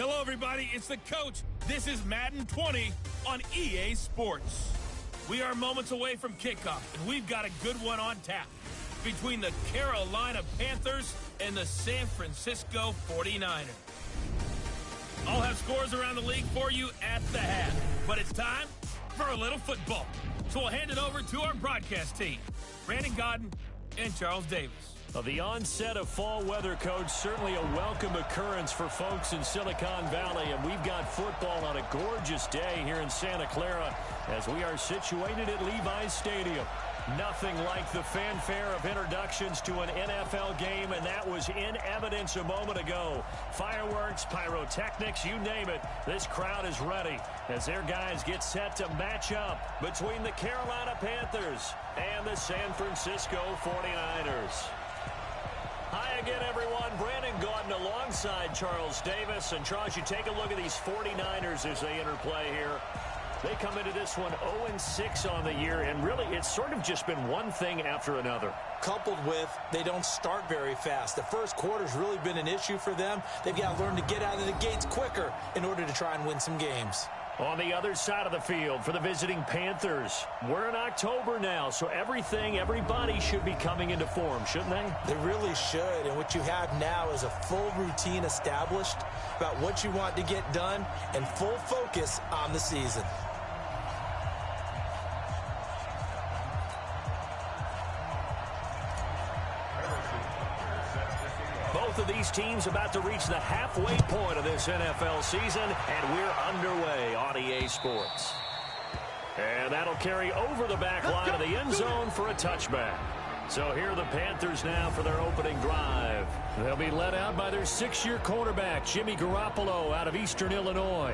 Hello, everybody. It's the coach. This is Madden 20 on EA Sports. We are moments away from kickoff, and we've got a good one on tap between the Carolina Panthers and the San Francisco 49ers. I'll have scores around the league for you at the half, but it's time for a little football. So we'll hand it over to our broadcast team, Brandon Godden and Charles Davis. Well, the onset of fall weather, Coach, certainly a welcome occurrence for folks in Silicon Valley, and we've got football on a gorgeous day here in Santa Clara as we are situated at Levi's Stadium. Nothing like the fanfare of introductions to an NFL game, and that was in evidence a moment ago. Fireworks, pyrotechnics, you name it, this crowd is ready as their guys get set to match up between the Carolina Panthers and the San Francisco 49ers. Hi again, everyone. Brandon Gaudin alongside Charles Davis. And, Charles, you take a look at these 49ers as they interplay here. They come into this one 0-6 on the year, and really it's sort of just been one thing after another. Coupled with they don't start very fast. The first quarter's really been an issue for them. They've got to learn to get out of the gates quicker in order to try and win some games. On the other side of the field for the visiting Panthers, we're in October now, so everybody should be coming into form, shouldn't they? They really should, and what you have now is a full routine established about what you want to get done and full focus on the season. Both of these teams about to reach the halfway point of this NFL season, and we're underway on EA Sports. And that'll carry over the back line of the end zone for a touchback. So here are the Panthers now for their opening drive. They'll be led out by their 6-year quarterback, Jimmy Garoppolo, out of Eastern Illinois.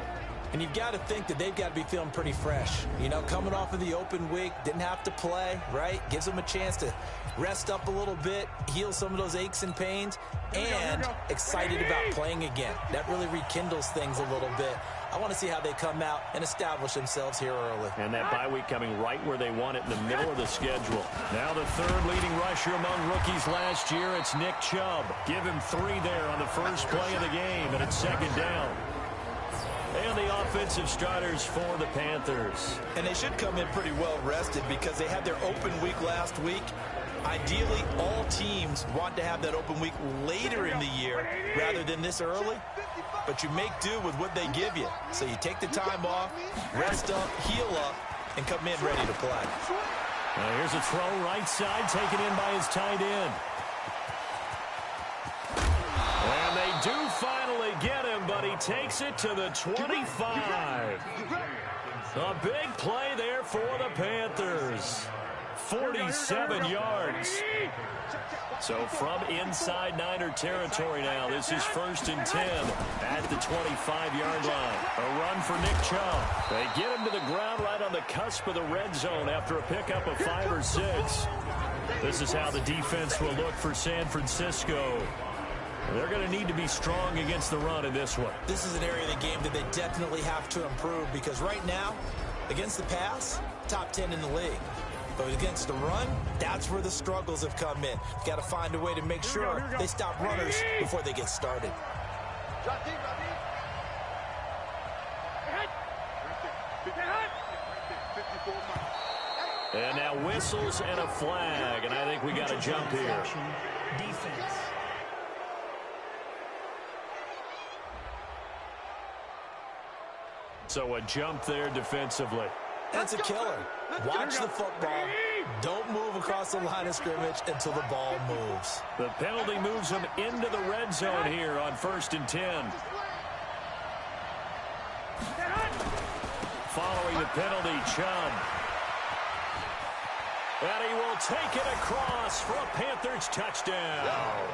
And you've got to think that they've got to be feeling pretty fresh. You know, coming off of the open week, didn't have to play, right? Gives them a chance to rest up a little bit, heal some of those aches and pains, and excited about playing again. That really rekindles things a little bit. I want to see how they come out and establish themselves here early. And that bye week coming right where they want it in the middle of the schedule. Now the third leading rusher among rookies last year, it's Nick Chubb. Give him 3 there on the first play of the game, and it's second down. And the offensive starters for the Panthers. And they should come in pretty well rested because they had their open week last week. Ideally, all teams want to have that open week later in the year rather than this early. But you make do with what they give you. So you take the time off, rest up, heal up, and come in ready to play. Now here's a throw right side taken in by his tight end. And they do finally get him, but he takes it to the 25. A big play there for the Panthers. 47 yards. So from inside Niner territory now, this is 1st and 10 at the 25-yard line. A run for Nick Chubb. They get him to the ground right on the cusp of the red zone after a pickup of 5 or 6. This is how the defense will look for San Francisco. They're going to need to be strong against the run in this one. This is an area of the game that they definitely have to improve because right now, against the pass, top 10 in the league. But against the run, that's where the struggles have come in. Got to find a way to make sure they stop runners before they get started. And now whistles and a flag, and I think we got a jump here. Defense. So a jump there defensively. That's a killer. Watch the football. Don't move across the line of scrimmage until the ball moves. The penalty moves them into the red zone here on 1st and 10. Following the penalty, Chubb. And he will take it across for a Panthers touchdown.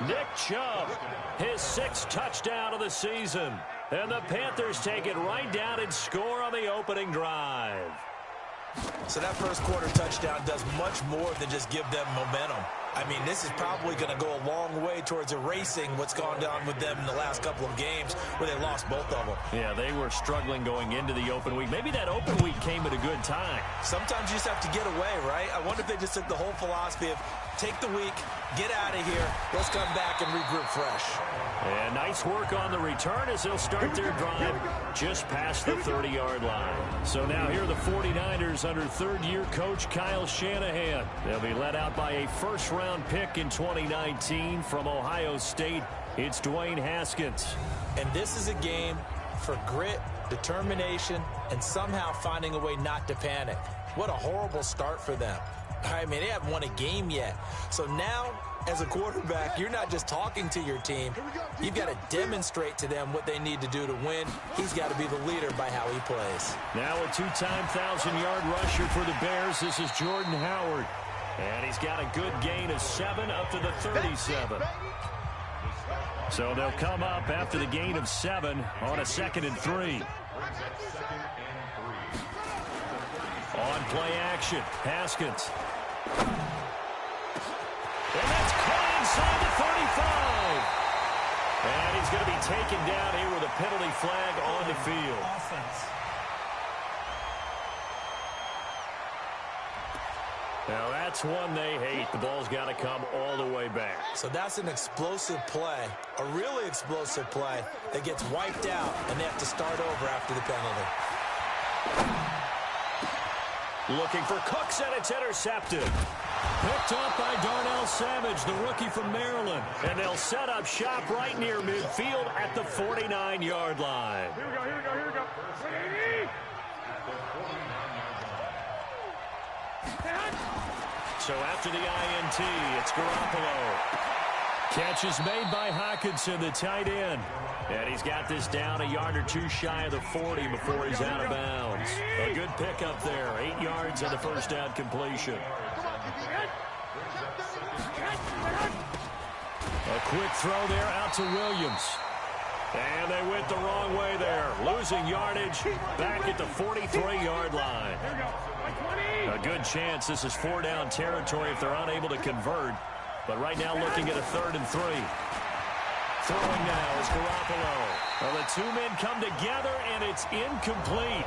Nick Chubb, his 6th touchdown of the season. And the Panthers take it right down and score on the opening drive. So that first quarter touchdown does much more than just give them momentum. I mean, this is probably going to go a long way towards erasing what's gone down with them in the last couple of games where they lost both of them. Yeah, they were struggling going into the open week. Maybe that open week came at a good time. Sometimes you just have to get away, right? I wonder if they just took the whole philosophy of take the week, get out of here. Let's come back and regroup fresh. And nice work on the return as they'll start their drive just past the 30-yard line. So now here are the 49ers under third-year coach Kyle Shanahan. They'll be led out by a first-round pick in 2019 from Ohio State. It's Dwayne Haskins. And this is a game for grit, determination, and somehow finding a way not to panic. What a horrible start for them. I mean, they haven't won a game yet. So now, as a quarterback, you're not just talking to your team. You've got to demonstrate to them what they need to do to win. He's got to be the leader by how he plays. Now a two-time 1,000-yard rusher for the Bears. This is Jordan Howard. And he's got a good gain of 7 up to the 37. So they'll come up after the gain of 7 on a 2nd and 3. On play action, Haskins. And that's caught inside the 35. And he's going to be taken down here with a penalty flag on the field. Now that's one they hate. The ball's got to come all the way back. So that's an explosive play, a really explosive play that gets wiped out, and they have to start over after the penalty. Looking for Cooks, and it's intercepted. Picked up by Darnell Savage, the rookie from Maryland. And they'll set up shop right near midfield at the 49-yard line. Here we go. So after the INT, it's Garoppolo. Catch is made by Hockenson, the tight end. And he's got this down a yard or two shy of the 40 before he's out of bounds. A good pickup there, 8 yards on the first down completion. A quick throw there out to Williams. And they went the wrong way there, losing yardage back at the 43-yard line. A good chance this is 4-down territory if they're unable to convert. But right now looking at a 3rd and 3. Throwing now is Garoppolo. Well, the two men come together, and it's incomplete.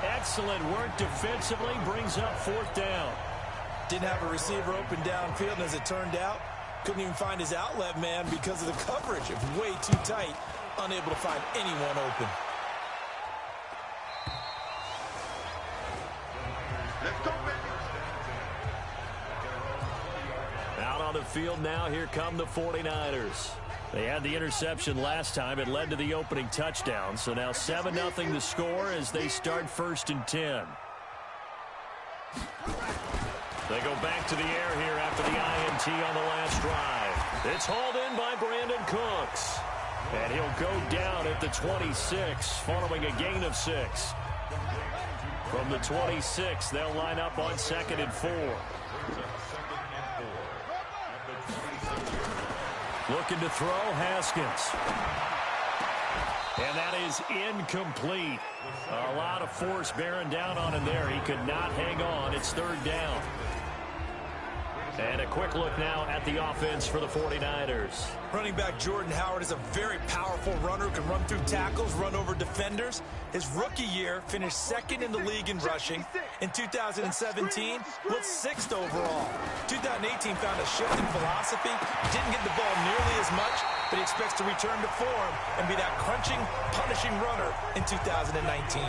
Excellent work defensively, brings up 4th down. Didn't have a receiver open downfield, and as it turned out, couldn't even find his outlet man because of the coverage. It was way too tight, unable to find anyone open. Let's go, baby. Out on the field now, here come the 49ers. They had the interception last time. It led to the opening touchdown. So now 7-0 the score as they start 1st and 10. They go back to the air here after the INT on the last drive. It's hauled in by Brandon Cooks. And he'll go down at the 26 following a gain of 6. From the 26, they'll line up on 2nd and 4. Looking to throw, Haskins. And that is incomplete. A lot of force bearing down on him there. He could not hang on. It's 3rd down. And a quick look now at the offense for the 49ers. Running back Jordan Howard is a very powerful runner, can run through tackles, run over defenders. His rookie year finished 2nd in the league in rushing. In 2017, was 6th overall. 2018 found a shift in philosophy. Didn't get the ball nearly as much, but he expects to return to form and be that crunching, punishing runner in 2019.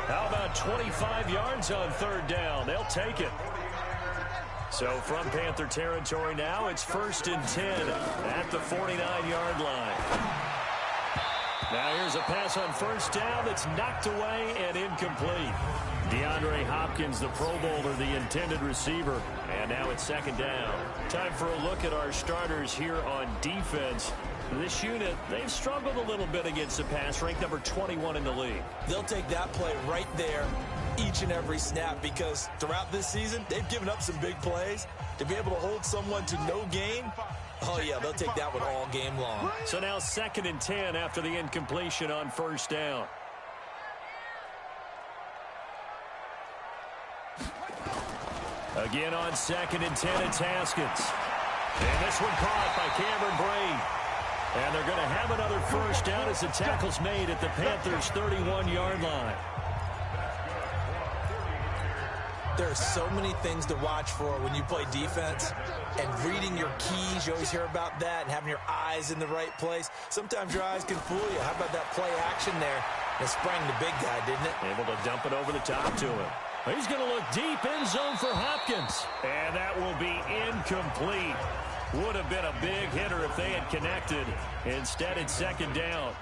How about 25 yards on 3rd down? They'll take it. So from Panther territory now, it's 1st and 10 at the 49-yard line. Now here's a pass on 1st down that's knocked away and incomplete. DeAndre Hopkins, the Pro Bowler, the intended receiver. And now it's 2nd down. Time for a look at our starters here on defense. This unit, they've struggled a little bit against the pass, ranked number 21 in the league. They'll take that play right there each and every snap because throughout this season, they've given up some big plays. To be able to hold someone to no gain, oh yeah, they'll take that one all game long. So now 2nd and 10 after the incompletion on 1st down. Again on 2nd and 10, it's Haskins. And this one caught by Cameron Brate. And they're going to have another 1st down as the tackle's made at the Panthers' 31-yard line. There are so many things to watch for when you play defense, and reading your keys, you always hear about that, and having your eyes in the right place. Sometimes your eyes can fool you. How about that play action there? It sprang the big guy, didn't it? Able to dump it over the top to him. He's going to look deep in zone for Hopkins. And that will be incomplete. Would have been a big hitter if they had connected. Instead, it's second down.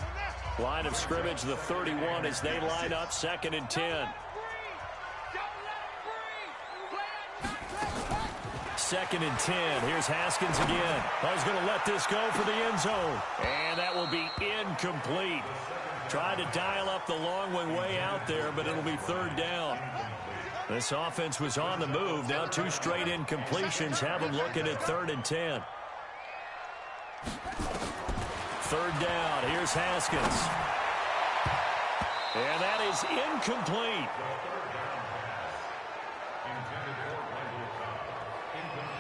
Line of scrimmage, the 31 as they line up, 2nd and 10. 2nd and 10. Here's Haskins again. He's going to let this go for the end zone. And that will be incomplete. Tried to dial up the long way out there, but it'll be 3rd down. This offense was on the move. Now 2 straight incompletions have them looking at 3rd and 10. 3rd down. Here's Haskins. And that is incomplete.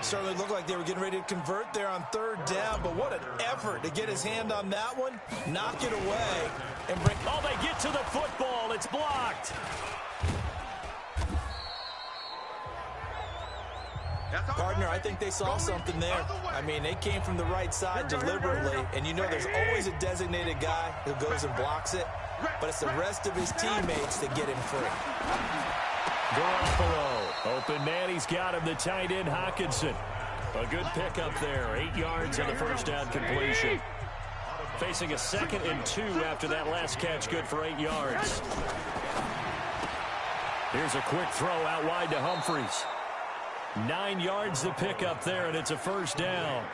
Certainly looked like they were getting ready to convert there on 3rd down, but what an effort to get his hand on that one, knock it away, and bring... Oh, they get to the football. It's blocked. Partner, I think they saw something there. I mean, they came from the right side deliberately, and you know there's always a designated guy who goes and blocks it, but it's the rest of his teammates that get him free. Garoppolo. Open man, he's got him, the tight end, Hockenson. A good pickup there, 8 yards on the first down completion. Facing a 2nd and 2 after that last catch, good for 8 yards. Here's a quick throw out wide to Humphries. 9 yards to pick up there, and it's a first down.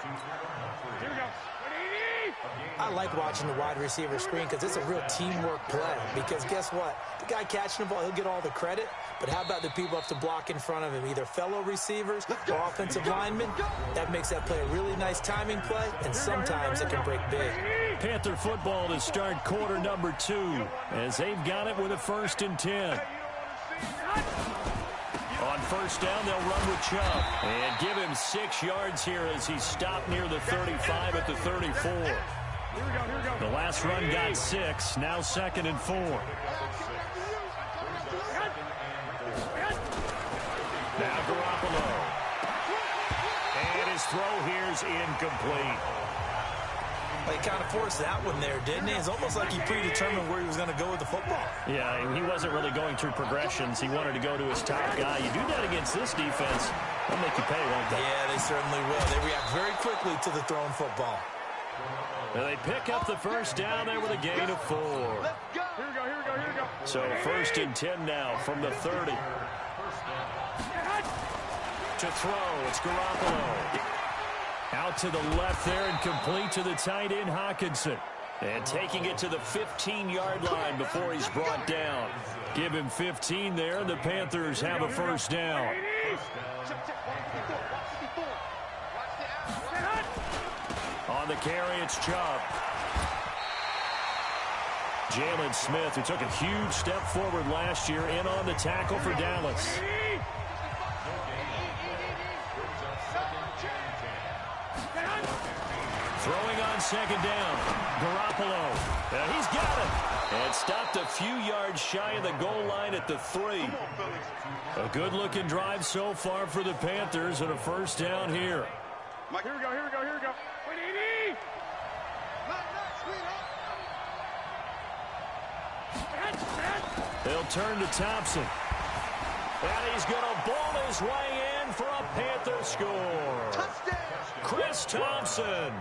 I like watching the wide receiver screen because it's a real teamwork play. Because guess what? The guy catching the ball, he'll get all the credit. But how about the people who have to block in front of him, either fellow receivers or offensive linemen? That makes that play a really nice timing play, and sometimes it can break big. Panther football to start quarter number 2 as they've got it with a 1st and 10. On first down, they'll run with Chubb and give him 6 yards here as he stopped near the 35 at the 34. The last run got 6, now 2nd and 4. Now Garoppolo. And his throw here's incomplete. He kind of forced that one there, didn't he? It's almost like he predetermined where he was going to go with the football. Yeah, he wasn't really going through progressions. He wanted to go to his top guy. You do that against this defense, they'll make you pay, won't they? Yeah, they certainly will. They react very quickly to the thrown football. And they pick up the first down there with a gain of 4. Here we go. So 1st and 10 now from the 30. To throw, it's Garoppolo. Out to the left there and complete to the tight end, Hockenson. And taking it to the 15-yard line before he's brought down. Give him 15 there, and the Panthers have a first down. On the carry, it's Chubb. Jalen Smith, who took a huge step forward last year, in on the tackle for Dallas. Throwing on 2nd down. Garoppolo. He's got it. And stopped a few yards shy of the goal line at the 3. A good-looking drive so far for the Panthers, and a first down here. Here we go. They'll turn to Thompson. And he's going to ball his way in for a Panther score. Touchdown. Chris Thompson,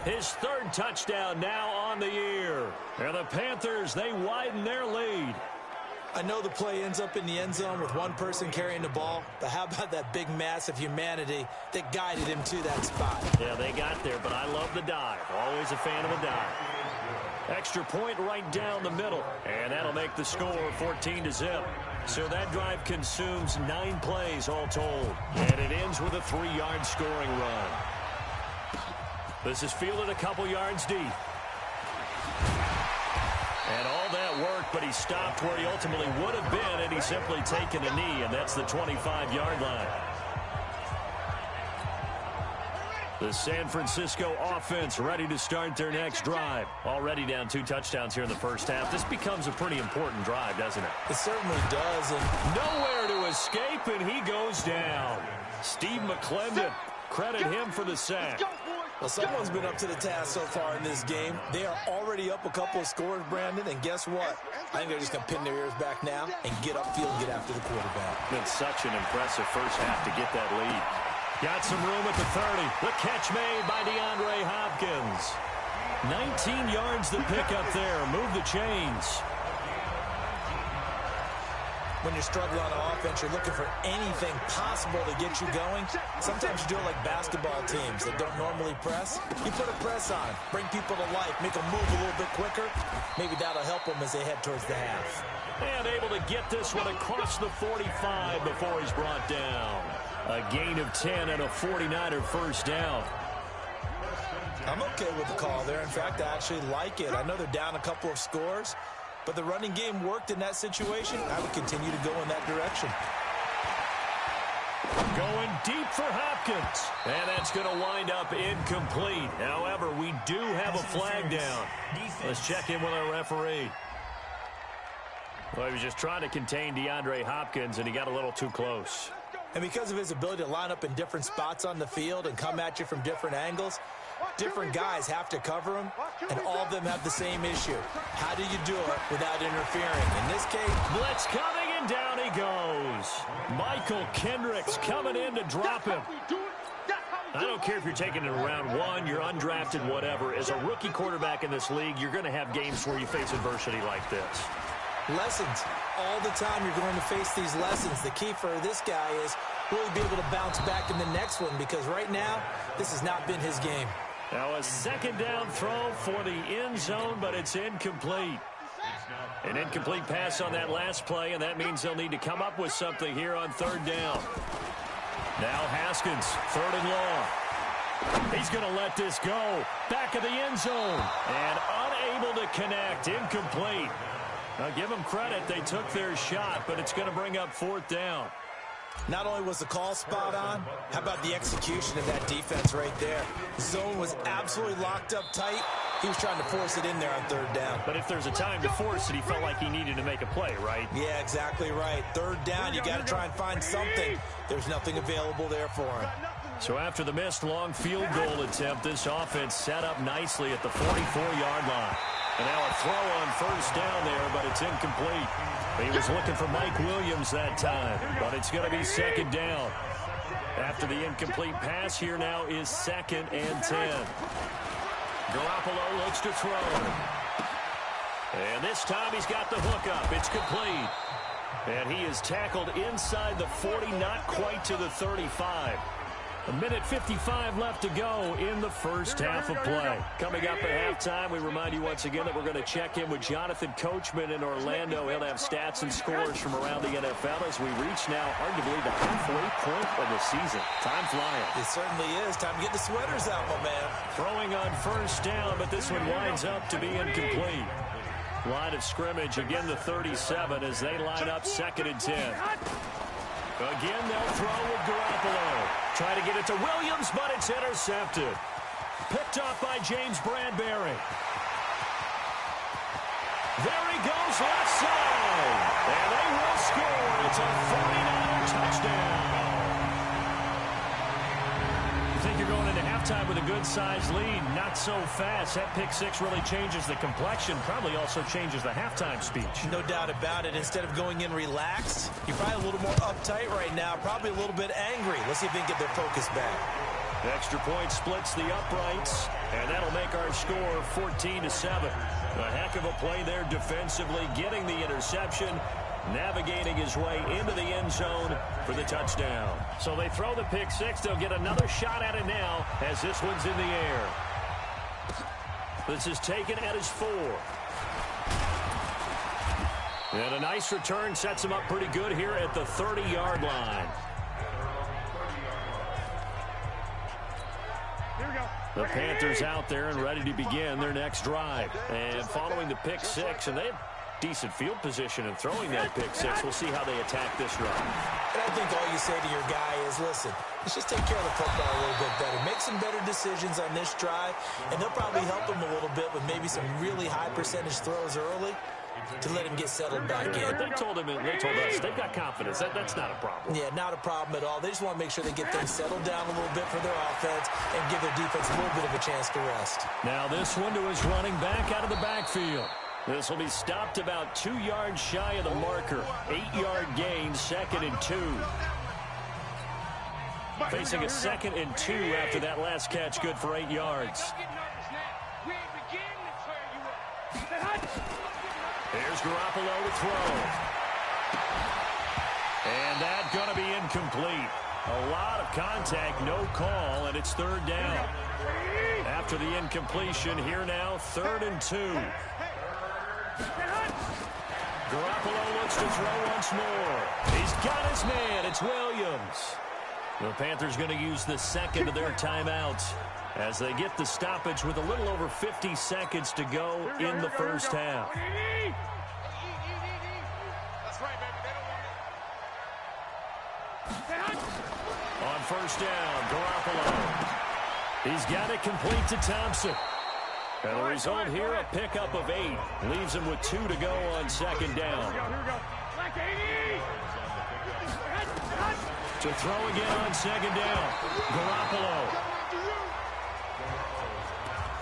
his 3rd touchdown now on the year. And the Panthers, they widen their lead. I know the play ends up in the end zone with one person carrying the ball, but how about that big mass of humanity that guided him to that spot? Yeah, they got there, but I love the dive. Always a fan of a dive. Extra point right down the middle, and that'll make the score 14-0. So that drive consumes 9 plays all told, and it ends with a 3-yard scoring run. This is fielded a couple yards deep. And all that work, but he stopped where he ultimately would have been, and he's simply taken a knee, and that's the 25-yard line. The San Francisco offense ready to start their next drive. Already down 2 touchdowns here in the first half. This becomes a pretty important drive, doesn't it? It certainly does. And nowhere to escape, and he goes down. Steve McClendon, credit him for the sack. Well, someone's been up to the task so far in this game. They are already up a couple of scores, Brandon, and guess what? I think they're just going to pin their ears back now and get upfield and get after the quarterback. Been such an impressive first half to get that lead. Got some room at the 30. The catch made by DeAndre Hopkins. 19 yards the pick up there. Move the chains. When you're struggling on offense, you're looking for anything possible to get you going. Sometimes you do it like basketball teams that don't normally press. You put a press on, bring people to life, make them move a little bit quicker. Maybe that'll help them as they head towards the half. And able to get this one across the 45 before he's brought down. A gain of 10 and a 49er first down. I'm okay with the call there. In fact, I actually like it. I know they're down a couple of scores, but the running game worked in that situation. I would continue to go in that direction. Going deep for Hopkins. And that's going to wind up incomplete. However, we do have a flag down. Let's check in with our referee. Well, he was just trying to contain DeAndre Hopkins, and he got a little too close. And because of his ability to line up in different spots on the field and come at you from different angles, different guys have to cover him, and all of them have the same issue. How do you do it without interfering? In this case, blitz coming, and down he goes. Michael Kendricks coming in to drop him. I don't care if you're taking it in round one, you're undrafted, whatever. As a rookie quarterback in this league, you're going to have games where you face adversity like this. Lessons. All the time you're going to face these lessons. The key for this guy is really be able to bounce back in the next one, because right now, this has not been his game. Now a second down throw for the end zone, but it's incomplete. An incomplete pass on that last play, and that means they'll need to come up with something here on third down. Now Haskins, third and long. He's going to let this go. Back of the end zone, and unable to connect. Incomplete. Now give them credit. They took their shot, but it's going to bring up fourth down. Not only was the call spot on, how about the execution of that defense right there? The zone was absolutely locked up tight. He was trying to force it in there on third down. But if there's a time to force it, he felt like he needed to make a play, right? Yeah, exactly right. Third down, you got to try and find something. There's nothing available there for him. So after the missed long field goal attempt, this offense set up nicely at the 44-yard line. And now a throw on first down there, but it's incomplete. He was looking for Mike Williams that time, but it's going to be second down. After the incomplete pass, here now is 2nd and 10. Garoppolo looks to throw. And this time he's got the hook up. It's complete. And he is tackled inside the 40, not quite to the 35. A minute 55 left to go in the first half of play. Coming up at halftime, we remind you once again that we're going to check in with Jonathan Coachman in Orlando. He'll have stats and scores from around the NFL as we reach now arguably the halfway point of the season. Time flying. It certainly is. Time to get the sweaters out, my man. Throwing on first down, but this one winds up to be incomplete. Line of scrimmage, again the 37 as they line up 2nd and 10. Again, they'll throw with Garoppolo. Try to get it to Williams, but it's intercepted. Picked off by James Bradbury. There he goes, left side. And they will score. It's a 49er touchdown. You think you're going into halftime with a good-sized lead. Not so fast. That pick six really changes the complexion. Probably also changes the halftime speech. No doubt about it. Instead of going in relaxed, you're probably a little more uptight right now. Probably a little bit angry. Let's see if they can get their focus back. Extra point splits the uprights, and that'll make our score 14-7. A heck of a play there defensively, getting the interception, navigating his way into the end zone for the touchdown. So they throw the pick six. They'll get another shot at it now as this one's in the air. This is taken at his 4. And a nice return sets him up pretty good here at the 30-yard line. The Panthers out there and ready to begin their next drive. And following the pick six, and they have decent field position in throwing that pick six. We'll see how they attack this drive. And I think all you say to your guy is, listen, let's just take care of the football a little bit better. Make some better decisions on this drive, and they'll probably help him a little bit with maybe some really high percentage throws early. to let him get settled back in. They told us they've got confidence. That's not a problem. Yeah, not a problem at all. They just want to make sure they get things settled down a little bit for their offense and give their defense a little bit of a chance to rest. Now this one to his running back out of the backfield. This will be stopped about 2 yards shy of the marker. 8-yard gain, 2nd and 2. Facing a 2nd and 2 after that last catch, good for 8 yards. Here's Garoppolo to throw. And that's going to be incomplete. A lot of contact, no call, and it's 3rd down. After the incompletion, here now, 3rd and 2. Garoppolo looks to throw once more. He's got his man. It's Williams. The Panthers going to use the 2nd of their timeouts as they get the stoppage with a little over 50 seconds to go in the first half. On first down, Garoppolo. He's got it complete to Thompson. And the result here, a pickup of 8. Leaves him with 2 to go on 2nd down. To throw again on 2nd down. Garoppolo.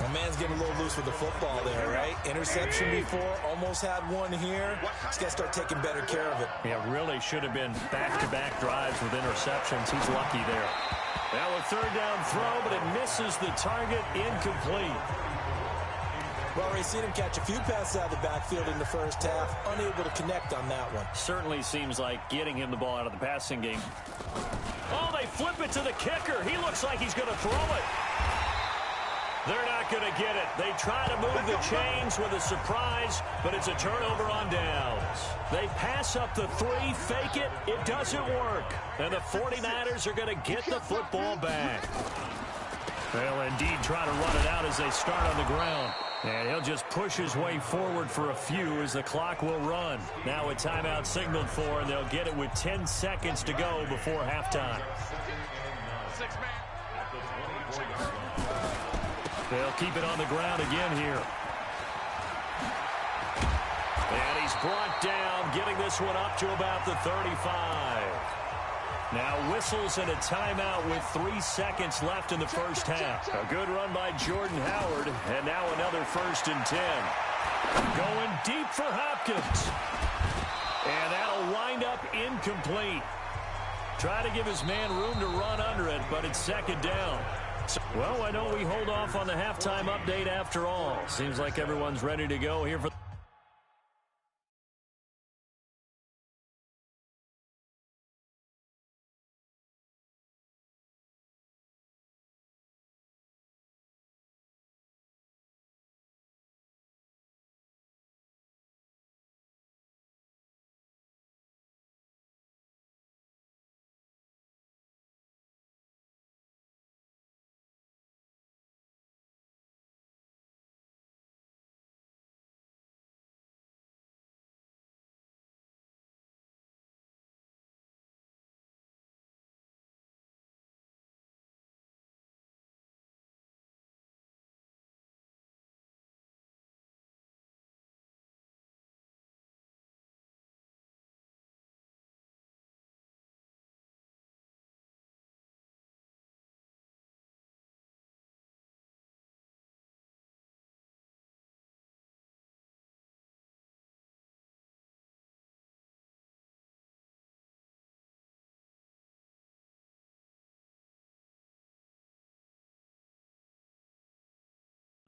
My man's getting a little loose with the football there, right? Interception before, almost had one here. He's got to start taking better care of it. Yeah, really should have been back-to-back drives with interceptions. He's lucky there. Now a 3rd down throw, but it misses the target, incomplete. Well, already seen him catch a few passes out of the backfield in the first half, unable to connect on that one. Certainly seems like getting him the ball out of the passing game. Oh, they flip it to the kicker. He looks like he's going to throw it. They're not going to get it. They try to move the chains with a surprise, but it's a turnover on downs. They pass up the 3, fake it. It doesn't work. And the 49ers are going to get the football back. They'll indeed try to run it out as they start on the ground. And he'll just push his way forward for a few as the clock will run. Now a timeout signaled for, and they'll get it with 10 seconds to go before halftime. They'll keep it on the ground again here. And he's brought down, getting this one up to about the 35. Now whistles and a timeout with 3 seconds left in the first half. A good run by Jordan Howard, and now another 1st and 10. Going deep for Hopkins. And that'll wind up incomplete. Try to give his man room to run under it, but it's 2nd down. Well, why don't we hold off on the halftime update after all? Seems like everyone's ready to go here for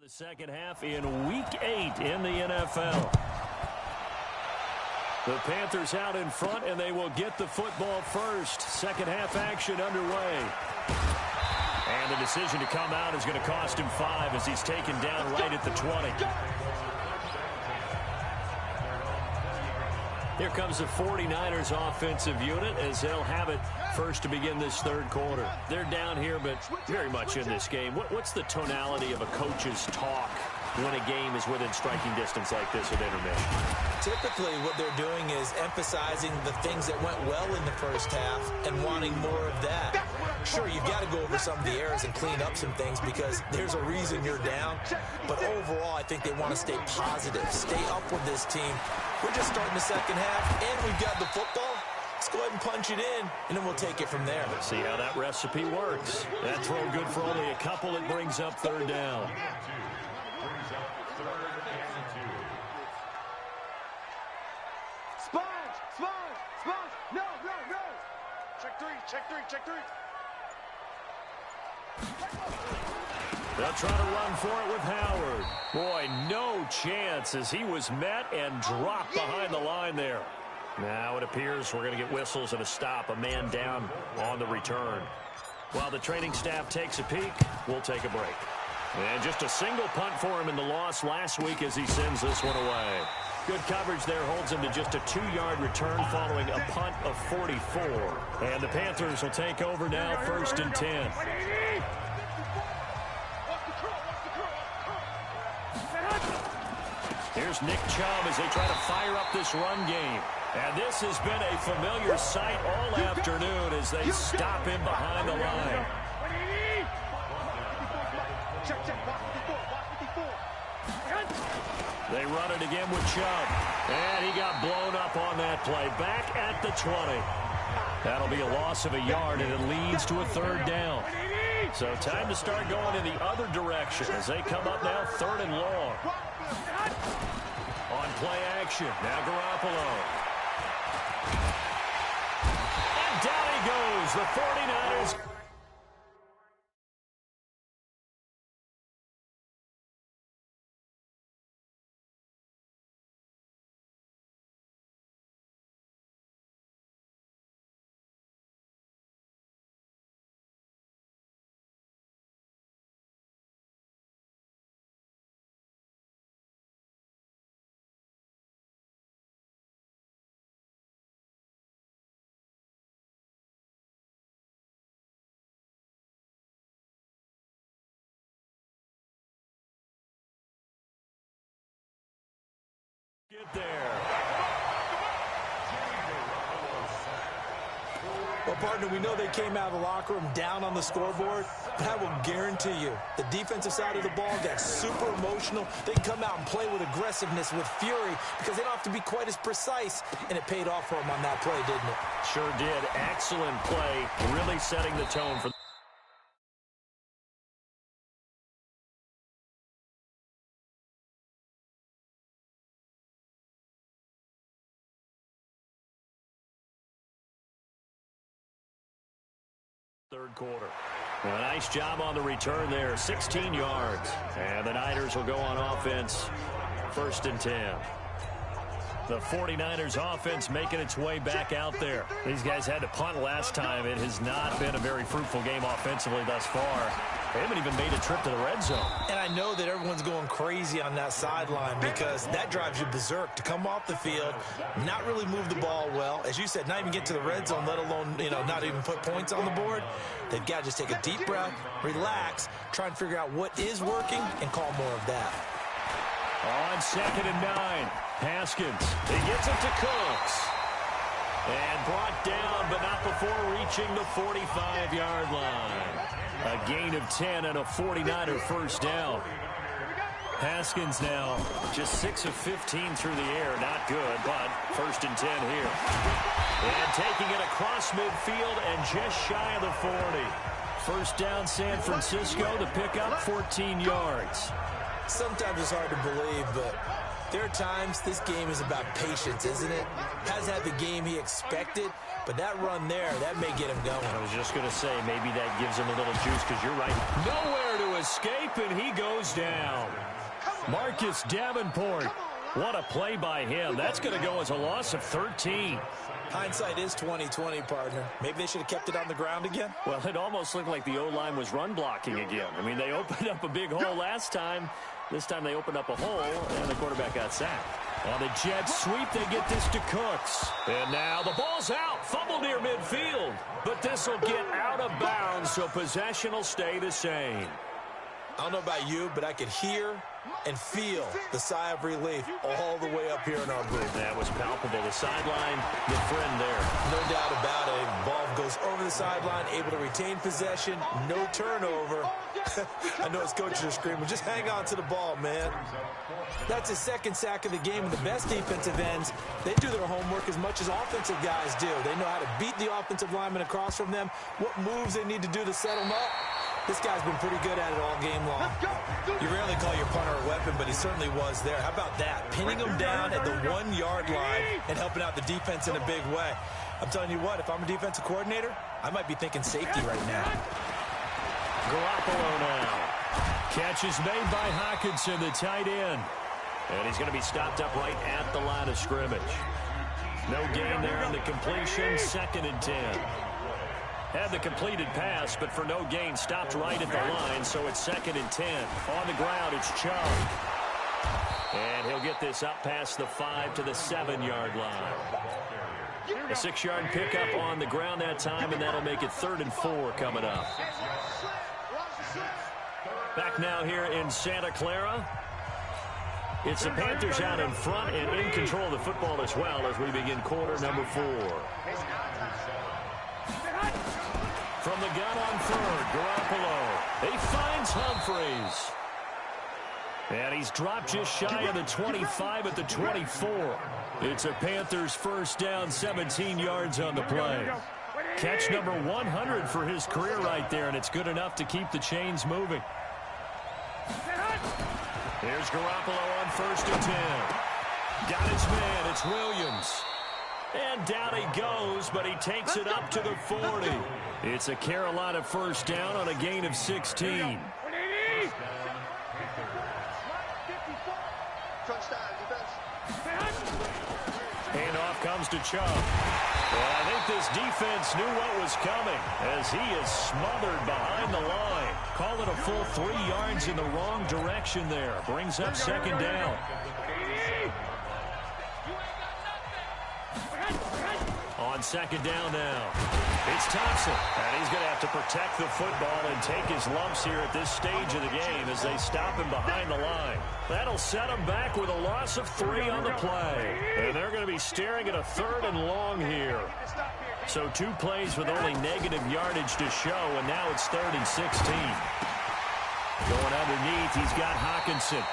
the second half in Week 8 in the NFL. The Panthers out in front, and they will get the football first. Second half action underway. And the decision to come out is going to cost him 5 as he's taken down right at the 20. Here comes the 49ers offensive unit as they'll have it first to begin this third quarter. They're down here, but very much in this game. What's the tonality of a coach's talk when a game is within striking distance like this with intermission? Typically, what they're doing is emphasizing the things that went well in the first half and wanting more of that. Sure, you've got to go over some of the errors and clean up some things because there's a reason you're down. But overall, I think they want to stay positive, stay up with this team. We're just starting the second half, and we've got the football. Let's go ahead and punch it in, and then we'll take it from there. See how that recipe works. That throw good for only a couple. It brings up third down. Sponge. No. Check three. They'll try to run for it with Howard. Boy, no chance as he was met and dropped behind the line there. Now it appears we're going to get whistles and a stop. A man down on the return. While the training staff takes a peek, we'll take a break. And just a single punt for him in the loss last week as he sends this one away. Good coverage there holds him to just a 2-yard return following a punt of 44. And the Panthers will take over now, 1st and 10. Here's Nick Chubb as they try to fire up this run game. And this has been a familiar sight all afternoon as they stop him behind the line. They run it again with Chubb. And he got blown up on that play. Back at the 20. That'll be a loss of a yard, and it leads to a 3rd down. So time to start going in the other direction as they come up now 3rd and long. On play action, now Garoppolo. And down he goes, the 49ers. Get there. Well, partner, we know they came out of the locker room down on the scoreboard, but I will guarantee you the defensive side of the ball got super emotional. They come out and play with aggressiveness, with fury, because they don't have to be quite as precise, and it paid off for them on that play, didn't it? Sure did. Excellent play, really setting the tone for third quarter. Well, a nice job on the return there. 16 yards. And the Niners will go on offense. 1st and 10. The 49ers offense making its way back out there. These guys had to punt last time. It has not been a very fruitful game offensively thus far. They haven't even made a trip to the red zone. And I know that everyone's going crazy on that sideline because that drives you berserk to come off the field, not really move the ball well. As you said, not even get to the red zone, let alone, not even put points on the board. They've got to just take a deep breath, relax, try and figure out what is working, and call more of that. On 2nd and 9, Haskins. He gets it to Cooks. And brought down, but not before reaching the 45-yard line. A gain of 10 and a 49er first down. Haskins now just 6 of 15 through the air. Not good, but 1st and 10 here. And taking it across midfield and just shy of the 40. First down, San Francisco to pick up 14 yards. Sometimes it's hard to believe, but there are times this game is about patience, isn't it? Hasn't had the game he expected, but that run there, that may get him going. I was just going to say, maybe that gives him a little juice because you're right. Nowhere to escape, and he goes down. Marcus Davenport. What a play by him. That's going to go as a loss of 13. Hindsight is 20/20, partner. Maybe they should have kept it on the ground again. Well, it almost looked like the O-line was run blocking again. I mean, they opened up a big hole last time. This time they opened up a hole, and the quarterback got sacked. On the jet sweep, they get this to Cooks. And now the ball's out. Fumble near midfield. But this will get out of bounds, so possession will stay the same. I don't know about you, but I could hear and feel the sigh of relief all the way up here in our booth. That was palpable. The sideline, the friend there. No doubt about it. Ball goes over the sideline, able to retain possession, no turnover. I know his coaches are screaming, just hang on to the ball, man. That's his second sack of the game, and the best defensive ends, they do their homework as much as offensive guys do. They know how to beat the offensive lineman across from them, what moves they need to do to set them up. This guy's been pretty good at it all game long. You rarely call your punter a weapon, but he certainly was there. How about that? Pinning him down at the 1-yard line and helping out the defense in a big way. I'm telling you what, if I'm a defensive coordinator, I might be thinking safety right now. Garoppolo now. Catch is made by Hockenson, the tight end. And he's going to be stopped up right at the line of scrimmage. No gain there on the completion, 2nd and 10. Had the completed pass, but for no gain, stopped right at the line, so it's 2nd and 10. On the ground, it's Chubb. And he'll get this up past the 5 to the 7-yard line. A 6-yard pickup on the ground that time, and that'll make it 3rd and 4 coming up. Back now here in Santa Clara. It's the Panthers out in front and in control of the football as well as we begin quarter number 4. From the gun on 3rd, Garoppolo. He finds Humphries. And he's dropped just shy of the 25 at the 24. It's a Panthers first down, 17 yards on the play. Catch number 100 for his career right there, and it's good enough to keep the chains moving. Here's Garoppolo on 1st and 10. Got his man. It's Williams. And down he goes, but he takes it up to the 40. It's a Carolina first down on a gain of 16. Handoff comes to Chubb. Well, I think this defense knew what was coming as he is smothered behind the line. Call it a full 3 yards in the wrong direction there. Brings up 2nd down. On 2nd down now. It's Thompson, and he's going to have to protect the football and take his lumps here at this stage of the game as they stop him behind the line. That'll set him back with a loss of 3 on the play. And they're going to be staring at a 3rd and long here. So 2 plays with only negative yardage to show, and now it's 3rd and 16. Going underneath, he's got Hockenson.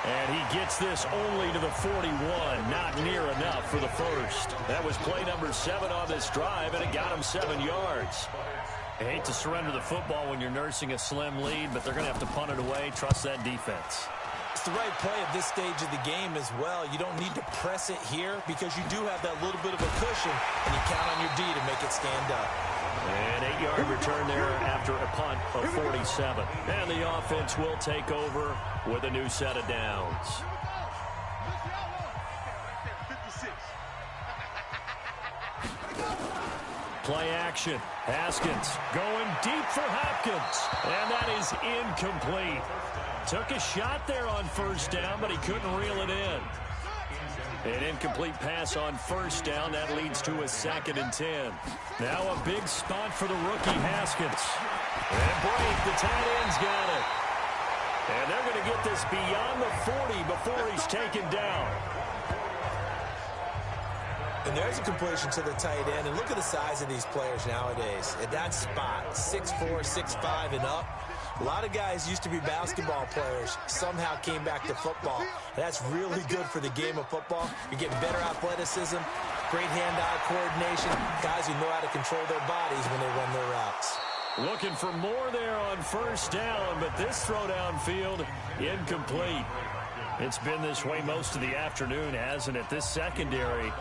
And he gets this only to the 41, not near enough for the first. That was play number 7 on this drive, and it got him 7 yards. I hate to surrender the football when you're nursing a slim lead, but they're going to have to punt it away. Trust that defense. It's the right play at this stage of the game as well. You don't need to press it here because you do have that little bit of a cushion, and you count on your D to make it stand up. An 8-yard return there after a punt of 47. And the offense will take over with a new set of downs. Play action. Haskins going deep for Hopkins. And that is incomplete. Took a shot there on 1st down, but he couldn't reel it in. An incomplete pass on 1st down. That leads to a 2nd and 10. Now a big spot for the rookie Haskins. And break, the tight end's got it. And they're going to get this beyond the 40 before he's taken down. And there's a completion to the tight end. And look at the size of these players nowadays. At that spot, 6'4", 6'5", and up. A lot of guys used to be basketball players, somehow came back to football. And that's really good for the game of football. You're getting better athleticism, great hand-eye coordination, guys who know how to control their bodies when they run their routes. Looking for more there on 1st down, but this throw downfield, incomplete. It's been this way most of the afternoon, hasn't it? This secondary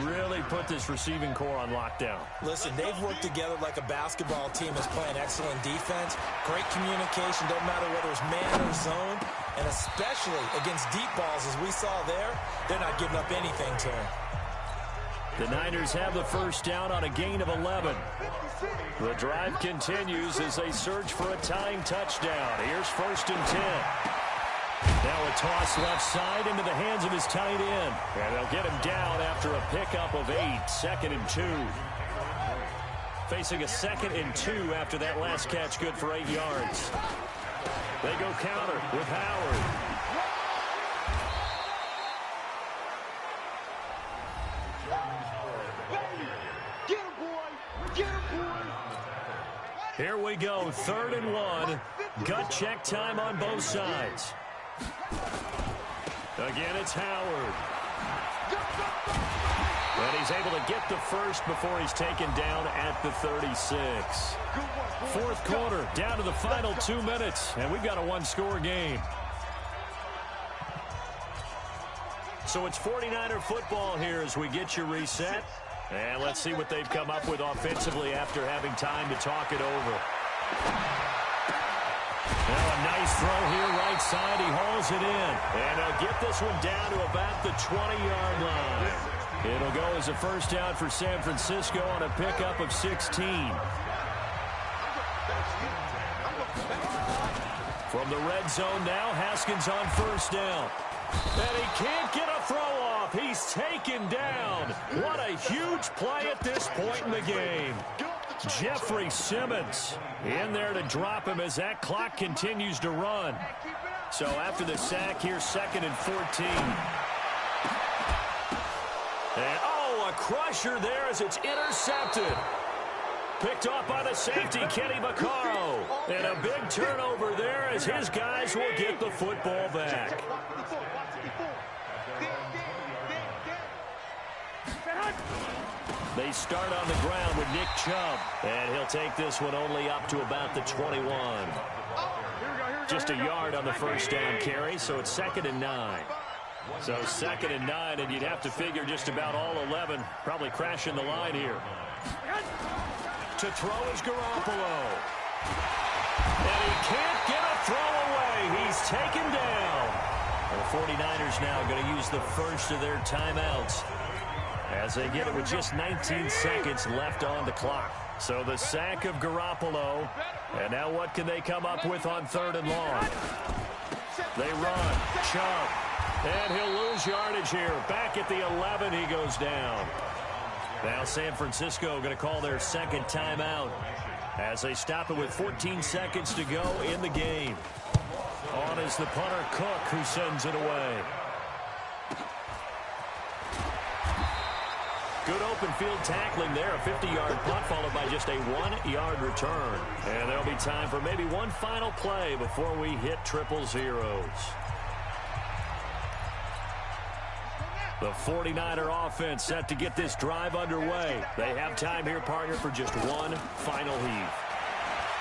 really put this receiving core on lockdown. Listen, they've worked together like a basketball team that's playing excellent defense. Great communication, doesn't matter whether it's man or zone. And especially against deep balls, as we saw there, they're not giving up anything to them. The Niners have the 1st down on a gain of 11. The drive continues as they search for a tying touchdown. Here's 1st and 10. Now a toss left side into the hands of his tight end. And they'll get him down after a pickup of 8, 2nd and 2. Facing a 2nd and 2 after that last catch, good for 8 yards. They go counter with Howard. Get him, boy! Get him, boy! Here we go, 3rd and 1. Gut check time on both sides. Again, it's Howard. And he's able to get the first before he's taken down at the 36. 4th quarter, down to the final 2 minutes, and we've got a one-score game. So it's 49er football here as we get you reset. And let's see what they've come up with offensively after having time to talk it over. Now a nice throw here, right side. He hauls it in. And he'll get this one down to about the 20-yard line. It'll go as a first down for San Francisco on a pickup of 16. From the red zone now, Haskins on first down. And he can't get a throw off. He's taken down. What a huge play at this point in the game. Jeffrey Simmons in there to drop him as that clock continues to run. So after the sack here, 2nd and 14. And a crusher there as it's intercepted. Picked off by the safety, Kenny Vaccaro. And a big turnover there as his guys will get the football back. They start on the ground with Nick Chubb. And he'll take this one only up to about the 21. Just a yard on the first down carry, so it's 2nd and 9. So 2nd and 9, and you'd have to figure just about all 11 probably crashing the line here. To throw is Garoppolo. And he can't get a throw away. He's taken down. And the 49ers now going to use the first of their timeouts as they get it with just 19 seconds left on the clock. So the sack of Garoppolo. And now what can they come up with on 3rd and long? They run. Chubb. And he'll lose yardage here. Back at the 11, he goes down. Now San Francisco going to call their 2nd timeout as they stop it with 14 seconds to go in the game. On is the punter Cook, who sends it away. Good open field tackling there. A 50-yard punt followed by just a 1-yard return. And there'll be time for maybe one final play before we hit triple zeros. The 49er offense set to get this drive underway. They have time here, partner, for just one final heave.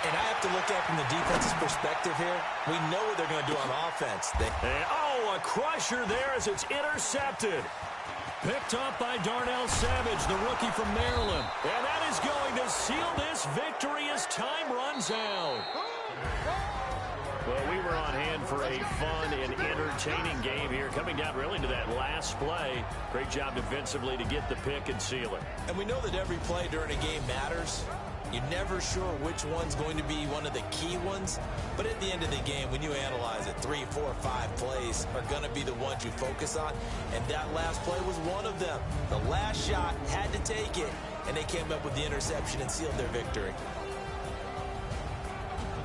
And I have to look at it from the defense's perspective here. We know what they're going to do on offense. A crusher there as it's intercepted. Picked up by Darnell Savage, the rookie from Maryland. And that is going to seal this victory as time runs out. Well, we were on hand for a fun and entertaining game here, coming down really to that last play. Great job defensively to get the pick and seal it. And we know that every play during a game matters. You're never sure which one's going to be one of the key ones. But at the end of the game, when you analyze it, 3, 4, 5 plays are going to be the ones you focus on. And that last play was one of them. The last shot had to take it, and they came up with the interception and sealed their victory.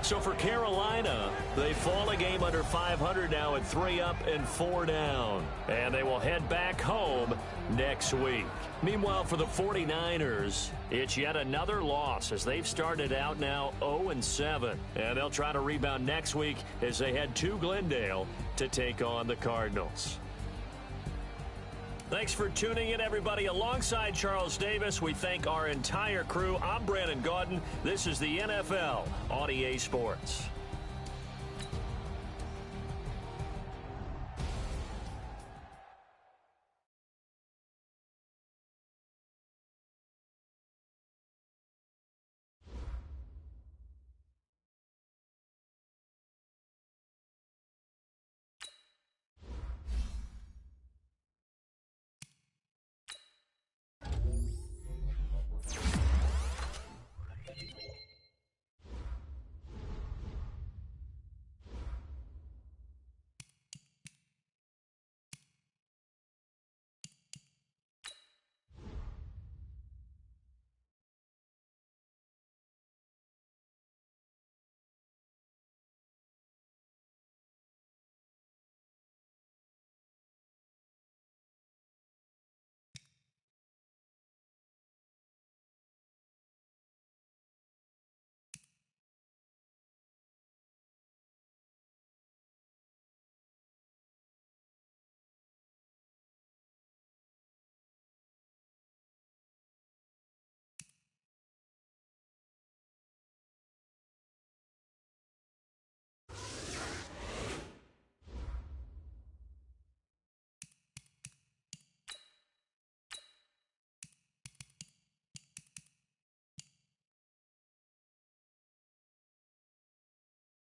So for Carolina, they fall a game under 500 now at 3 up and 4 down. And they will head back home next week. Meanwhile, for the 49ers, it's yet another loss as they've started out now 0-7. And they'll try to rebound next week as they head to Glendale to take on the Cardinals. Thanks for tuning in, everybody. Alongside Charles Davis, we thank our entire crew. I'm Brandon Gaudin. This is the NFL on EA Sports.